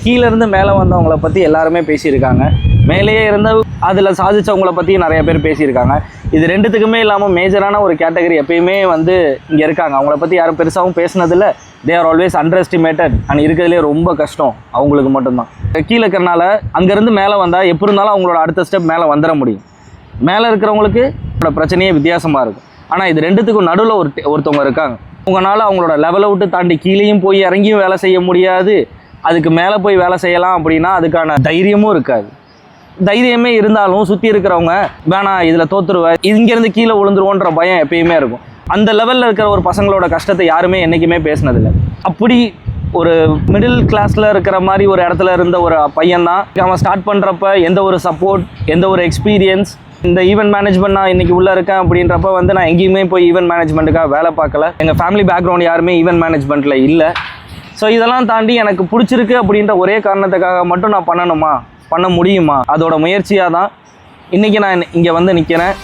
கீழேருந்து மேலே வந்தவங்கள பற்றி எல்லாருமே பேசியிருக்காங்க, மேலேயே இருந்த அதில் சாதிச்சவங்கள பற்றி நிறைய பேர் பேசியிருக்காங்க. இது ரெண்டுத்துக்குமே இல்லாமல் மேஜரான ஒரு கேட்டகரி எப்பயுமே வந்து இங்கே இருக்காங்க. அவங்கள பற்றி யாரும் பெருசாகவும் பேசினதில்லை. They are always underestimated and இருக்கிறதுலே ரொம்ப கஷ்டம் அவங்களுக்கு மட்டும்தான். கீழே இருக்கிறனால அங்கேருந்து மேலே வந்தால் எப்படி இருந்தாலும் அவங்களோட அடுத்த ஸ்டெப் மேலே வந்துட முடியும். மேலே இருக்கிறவங்களுக்கு பிரச்சனையே வித்தியாசமாக இருக்கும். ஆனால் இது ரெண்டுத்துக்கும் நடுவில் ஒருத்தவங்க இருக்காங்க. அவங்களால அவங்களோட லெவலை விட்டு தாண்டி கீழேயும் போய் இறங்கியும் வேலை செய்ய முடியாது, அதுக்கு மேலே போய் வேலை செய்யலாம் அப்படின்னா அதுக்கான தைரியமும் இருக்காது. தைரியமே இருந்தாலும் சுற்றி இருக்கிறவங்க வேணாம் இதில் தோற்றுருவேன், இங்கேருந்து கீழே விழுந்துருவோன்ற பயம் எப்பயுமே இருக்கும். அந்த லெவலில் இருக்கிற ஒரு பசங்களோட கஷ்டத்தை யாருமே என்றைக்குமே பேசினதில்லை. அப்படி ஒரு மிடில் கிளாஸில் இருக்கிற மாதிரி ஒரு இடத்துல இருந்த ஒரு பையன்தான் அவன் ஸ்டார்ட் பண்ணுறப்ப எந்த ஒரு சப்போர்ட், எந்த ஒரு எக்ஸ்பீரியன்ஸ், இந்த ஈவெண்ட் மேனேஜ்மெண்ட் நான் இன்றைக்கி உள்ளே இருக்கேன் அப்படின்றப்ப வந்து நான் எங்கேயுமே போய் ஈவெண்ட் மேனேஜ்மெண்ட்டுக்காக வேலை பார்க்கல. எங்கள் ஃபேமிலி பேக்ரவுண்ட் யாருமே ஈவெண்ட் மேனேஜ்மெண்ட்டில் இல்லை. ஸோ இதெல்லாம் தாண்டி எனக்கு பிடிச்சிருக்கு அப்படின்ற ஒரே காரணத்துக்காக மட்டும் நான் பண்ணணுமா, பண்ண முடியுமா, அதோட முயற்சியாக தான் இன்றைக்கி நான் இங்கே வந்து நிற்கிறேன்.